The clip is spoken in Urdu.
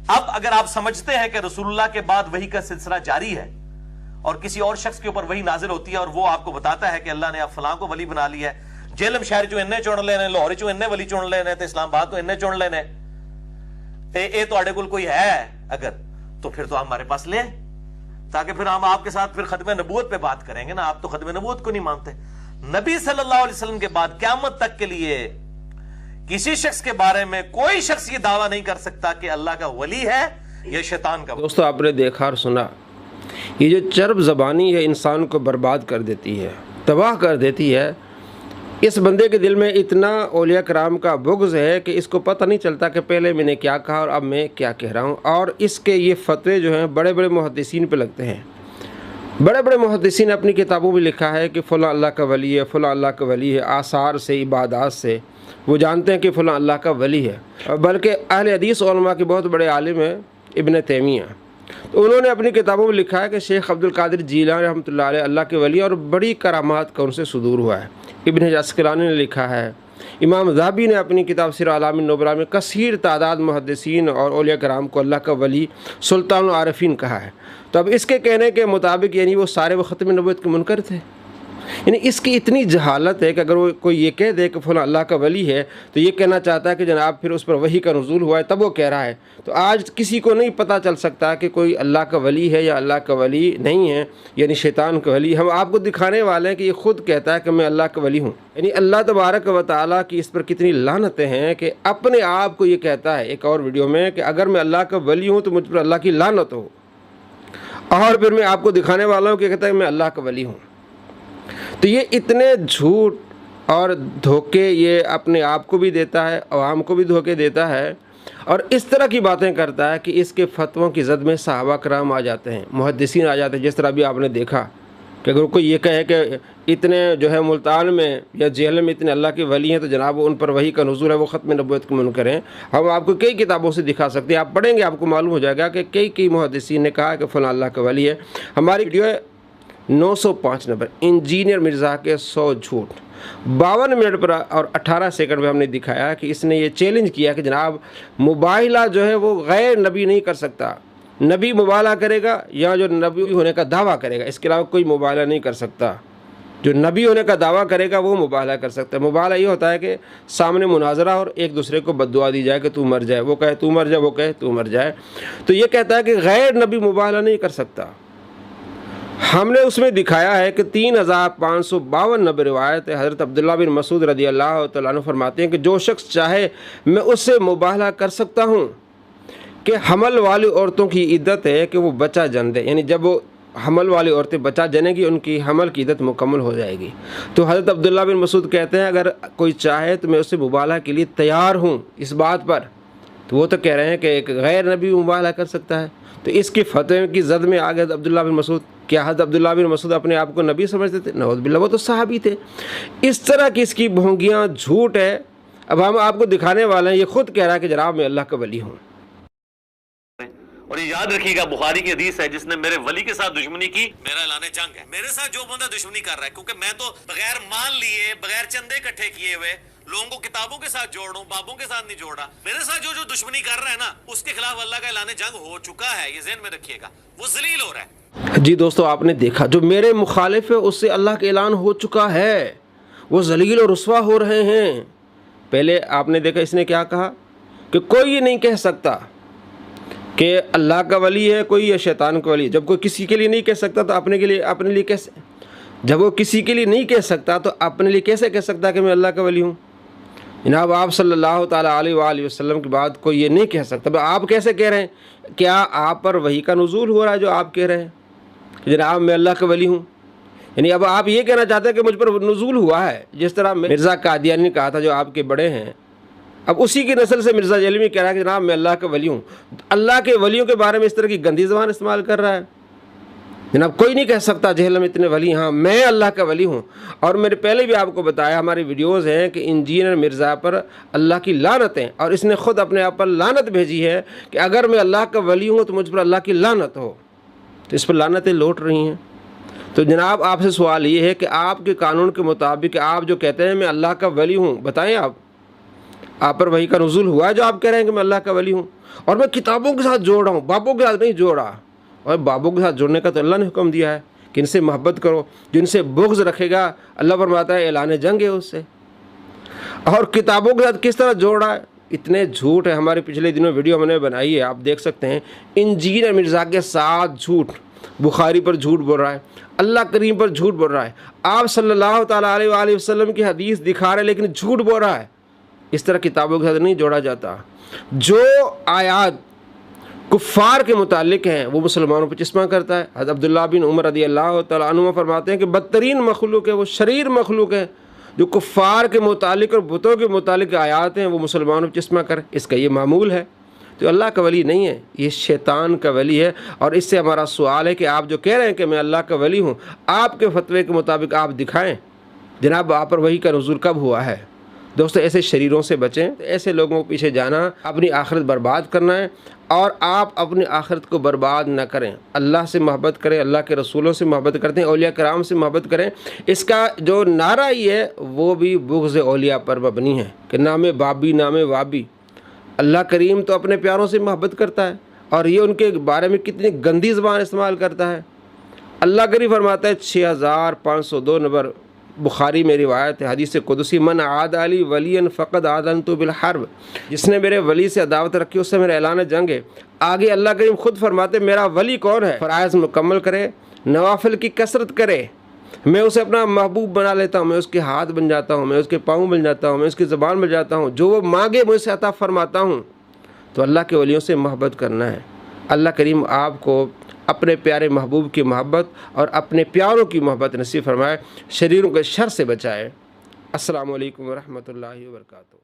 اب اگر آپ سمجھتے ہیں کہ رسول اللہ کے بعد وحی کا سلسلہ جاری ہے اور کسی اور شخص کے اوپر وحی نازل ہوتی ہے اور وہ آپ کو بتاتا ہے کہ اللہ نے اب فلاں کو ولی بنا لیا ہے, جیلم شہر چوں انہیں چن لینے, لاہور چوں انہیں ولی چن لینے, تے اسلام آباد تو انہیں چن لینے, اے تواڈے کول کوئی ہے اگر تو پھر تو ہمارے پاس لے, تاکہ پھر ہم آپ کے ساتھ پھر ختم نبوت پہ بات کریں گے نا. آپ تو ختم نبوت کو نہیں مانتے. نبی صلی اللہ علیہ وسلم کے بعد قیامت تک کے لیے کسی شخص کے بارے میں کوئی شخص یہ دعویٰ نہیں کر سکتا کہ اللہ کا ولی ہے یا شیطان کا. دوستو آپ نے دیکھا اور سنا, یہ جو چرب زبانی ہے انسان کو برباد کر دیتی ہے, تباہ کر دیتی ہے. اس بندے کے دل میں اتنا اولیاء کرام کا بغض ہے کہ اس کو پتہ نہیں چلتا کہ پہلے میں نے کیا کہا اور اب میں کیا کہہ رہا ہوں. اور اس کے یہ فتوے جو ہیں بڑے بڑے محدثین پہ لگتے ہیں. بڑے بڑے محدثین نے اپنی کتابوں میں لکھا ہے کہ فلاں اللہ کا ولی ہے, فلاں اللہ کا ولی ہے. آثار سے, عبادات سے وہ جانتے ہیں کہ فلاں اللہ کا ولی ہے. بلکہ اہل حدیث علماء کے بہت بڑے عالم ہیں ابن تیمیہ, تو انہوں نے اپنی کتابوں میں لکھا ہے کہ شیخ عبد القادر جیلانی رحمۃ اللہ علیہ اللہ کے ولی اور بڑی کرامات کا ان سے صدور ہوا ہے. ابن حجر عسقلانی نے لکھا ہے. امام ذہبی نے اپنی کتاب سیر اعلام النبلاء میں کثیر تعداد محدثین اور اولیاء کرام کو اللہ کا ولی سلطان العارفین کہا ہے. تو اب اس کے کہنے کے مطابق یعنی وہ سارے وہ ختم نبوت کے منکر تھے. یعنی اس کی اتنی جہالت ہے کہ اگر وہ کوئی یہ کہہ دے کہ فلاں اللہ کا ولی ہے تو یہ کہنا چاہتا ہے کہ جناب پھر اس پر وحی کا نزول ہوا ہے تب وہ کہہ رہا ہے. تو آج کسی کو نہیں پتہ چل سکتا کہ کوئی اللہ کا ولی ہے یا اللہ کا ولی نہیں ہے, یعنی شیطان کا ولی. ہم آپ کو دکھانے والے ہیں کہ یہ خود کہتا ہے کہ میں اللہ کا ولی ہوں. یعنی اللہ تبارک و تعالیٰ کی اس پر کتنی لعنتیں ہیں کہ اپنے آپ کو یہ کہتا ہے ایک اور ویڈیو میں کہ اگر میں اللہ کا ولی ہوں تو مجھ پر اللہ کی لعنت ہو, اور پھر میں آپ کو دکھانے والا ہوں کہ کہتا ہے میں اللہ کا ولی ہوں. تو یہ اتنے جھوٹ اور دھوکے یہ اپنے آپ کو بھی دیتا ہے, عوام کو بھی دھوکے دیتا ہے, اور اس طرح کی باتیں کرتا ہے کہ اس کے فتووں کی زد میں صحابہ کرام آ جاتے ہیں, محدثین آ جاتے ہیں. جس طرح بھی آپ نے دیکھا کہ اگر کوئی یہ کہے کہ اتنے جو ہے ملتان میں یا جیل میں اتنے اللہ کے ولی ہیں تو جناب ان پر وحی کا نزول ہے, وہ ختم نبوت کے منکر ہیں. ہم آپ کو کئی کتابوں سے دکھا سکتے ہیں, آپ پڑھیں گے آپ کو معلوم ہو جائے گا کہ کئی محدثین نے کہا کہ فلاں اللہ کا ولی ہے. ہماری ویڈیو ہے 905 نمبر, انجینئر مرزا کے 100 جھوٹ. 52 منٹ پر اور 18 سیکنڈ میں ہم نے دکھایا کہ اس نے یہ چیلنج کیا کہ جناب مباہلہ جو ہے وہ غیر نبی نہیں کر سکتا. نبی مباہلہ کرے گا یا جو نبی ہونے کا دعویٰ کرے گا, اس کے علاوہ کوئی مباہلہ نہیں کر سکتا. جو نبی ہونے کا دعویٰ کرے گا وہ مباہلہ کر سکتا ہے. مباہلہ یہ ہوتا ہے کہ سامنے مناظرہ اور ایک دوسرے کو بددعا دی جائے کہ تو مر جائے, وہ کہے تو مر جائے, وہ کہے تو مر جائے. تو یہ کہتا ہے کہ غیر نبی مباہلہ نہیں کر سکتا. ہم نے اس میں دکھایا ہے کہ 3552 نمبر روایت ہے. حضرت عبداللہ بن مسعود رضی اللہ تعالیٰ عنہ فرماتے ہیں کہ جو شخص چاہے میں اس سے مباہلہ کر سکتا ہوں کہ حمل والی عورتوں کی عدت ہے کہ وہ بچہ جن دے, یعنی جب وہ حمل والی عورتیں بچہ جنیں گی ان کی حمل کی عدت مکمل ہو جائے گی. تو حضرت عبداللہ بن مسعود کہتے ہیں اگر کوئی چاہے تو میں اس سے مباہلہ کے لیے تیار ہوں اس بات پر. تو وہ تو کہہ رہے ہیں کہ ایک غیر نبی مباہلہ کر سکتا ہے. تو اس کی فتوے کی زد میں آ گئے عبداللہ بن مسعود. کیا حضرت عبداللہ بن مسعود اپنے آپ کو نبی سمجھتے تھے؟ نعوذ باللہ, وہ تو صحابی تھے. اس طرح کی اس کی بھونگیاں جھوٹ ہے. اب ہم آپ کو دکھانے والے ہیں, یہ خود کہہ رہا ہے کہ جناب میں اللہ کا ولی ہوں. اور یہ یاد رکھیے گا بخاری کی حدیث ہے, جس نے میرے ولی کے ساتھ دشمنی کی میرا اعلان جنگ ہے. میرے ساتھ جو بندہ دشمنی کر رہا ہے, کیونکہ میں تو بغیر مان لیے بغیر چندے اکٹھے کیے ہوئے لوگوں کو کتابوں کے ساتھ جوڑ رہا ہوں, بابوں کے ساتھ نہیں جوڑا. میرے ساتھ جو دشمنی کر رہا ہے نا اس کے خلاف اللہ کا اعلان جنگ ہو چکا ہے, یہ ذہن میں رکھیے گا. وہ ذلیل ہو رہا ہے. جی دوستو آپ نے دیکھا جو میرے مخالف ہے اس سے اللہ کا اعلان ہو چکا ہے, وہ ذلیل اور رسوا ہو رہے ہیں. پہلے آپ نے دیکھا اس نے کیا کہا کہ کوئی یہ نہیں کہہ سکتا کہ اللہ کا ولی ہے کوئی یا شیطان کا ولی. جب کوئی کسی کے لیے نہیں کہہ سکتا تو اپنے لیے کیسے, جب وہ کسی کے لیے نہیں کہہ سکتا تو اپنے لیے کیسے کہہ سکتا کہ میں اللہ کا ولی ہوں؟ جناب آپ صلی اللہ تعالیٰ علیہ وآلہ وسلم کے بعد کوئی یہ نہیں کہہ سکتا. آپ کیسے کہہ رہے ہیں؟ کیا آپ پر وحی کا نزول ہو رہا ہے جو آپ کہہ رہے ہیں کہ جناب میں اللہ کا ولی ہوں؟ یعنی اب آپ یہ کہنا چاہتے ہیں کہ مجھ پر نزول ہوا ہے, جس طرح مرزا قادیانی نے کہا تھا جو آپ کے بڑے ہیں. اب اسی کی نسل سے مرزا جیلمی کہہ رہا ہے کہ جناب میں اللہ کا ولی ہوں. اللہ کے ولیوں کے بارے میں اس طرح کی گندی زبان استعمال کر رہا ہے. جناب کوئی نہیں کہہ سکتا جہلم اتنے ولی, ہاں میں اللہ کا ولی ہوں. اور میرے پہلے بھی آپ کو بتایا ہماری ویڈیوز ہیں کہ انجینئر مرزا پر اللہ کی لعنت ہے, اور اس نے خود اپنے آپ پر لعنت بھیجی ہے کہ اگر میں اللہ کا ولی ہوں تو مجھ پر اللہ کی لعنت ہو. تو اس پر لعنتیں لوٹ رہی ہیں. تو جناب آپ سے سوال یہ ہے کہ آپ کے قانون کے مطابق آپ جو کہتے ہیں میں اللہ کا ولی ہوں, بتائیں آپ آپ پر وحی کا نزول ہوا ہے جو آپ کہہ رہے ہیں کہ میں اللہ کا ولی ہوں؟ اور میں کتابوں کے ساتھ جوڑ رہا ہوں، بابوں کے ساتھ نہیں جوڑ رہا۔ اور بابوں کے ساتھ جوڑنے کا تو اللہ نے حکم دیا ہے کہ ان سے محبت کرو، جن سے بغض رکھے گا اللہ فرماتا ہے اعلان جنگ ہے اس سے۔ اور کتابوں کے ساتھ کس طرح جوڑ رہا ہے؟ اتنے جھوٹ ہے، ہمارے پچھلے دنوں ویڈیو ہم نے بنائی ہے، آپ دیکھ سکتے ہیں۔ انجیل اور مرزا کے ساتھ جھوٹ، بخاری پر جھوٹ بول رہا ہے، اللہ کریم پر جھوٹ بول رہا ہے، آپ صلی اللہ تعالیٰ علیہ وآلہ وسلم کی حدیث دکھا رہے لیکن جھوٹ بول رہا ہے۔ اس طرح کتابوں کے ساتھ نہیں جوڑا جاتا۔ جو آیات کفار کے متعلق ہیں وہ مسلمانوں پہ چشمہ کرتا ہے۔ حضرت عبداللہ بن عمر رضی اللہ تعالیٰ عنہ فرماتے ہیں کہ بدترین مخلوق ہے وہ شریر مخلوق ہے جو کفار کے متعلق اور بتوں کے متعلق آیات ہیں وہ مسلمانوں پہ چشمہ کرے۔ اس کا یہ معمول ہے، تو اللہ کا ولی نہیں ہے، یہ شیطان کا ولی ہے۔ اور اس سے ہمارا سوال ہے کہ آپ جو کہہ رہے ہیں کہ میں اللہ کا ولی ہوں، آپ کے فتوے کے مطابق آپ دکھائیں جناب آپ پر وحی کا نزول کب ہوا ہے۔ دوستو ایسے شریروں سے بچیں، ایسے لوگوں کو پیچھے جانا اپنی آخرت برباد کرنا ہے، اور آپ اپنی آخرت کو برباد نہ کریں۔ اللہ سے محبت کریں، اللہ کے رسولوں سے محبت کرتے ہیں، اولیاء کرام سے محبت کریں۔ اس کا جو نعرہ ہی ہے وہ بھی بغض اولیاء پر مبنی ہے کہ نام بابی نام وابی۔ اللہ کریم تو اپنے پیاروں سے محبت کرتا ہے، اور یہ ان کے بارے میں کتنی گندی زبان استعمال کرتا ہے۔ اللہ کریم فرماتا ہے 6502 نمبر بخاری میں روایت ہے، حدیث قدسی، من عاد علی ولی فقد آذنت بالحرب، جس نے میرے ولی سے عداوت رکھی اس سے میرا اعلان جنگ ہے۔ آگے اللہ کریم خود فرماتے میرا ولی کون ہے؟ فرائض مکمل کرے، نوافل کی کثرت کرے، میں اسے اپنا محبوب بنا لیتا ہوں، میں اس کے ہاتھ بن جاتا ہوں، میں اس کے پاؤں بن جاتا ہوں، میں اس کی زبان بن جاتا ہوں، جو وہ مانگے مجھ سے عطا فرماتا ہوں۔ تو اللہ کے ولیوں سے محبت کرنا ہے۔ اللہ کریم آپ کو اپنے پیارے محبوب کی محبت اور اپنے پیاروں کی محبت نصیب فرمائے، شریروں کے شر سے بچائے۔ السلام علیکم ورحمۃ اللہ وبرکاتہ۔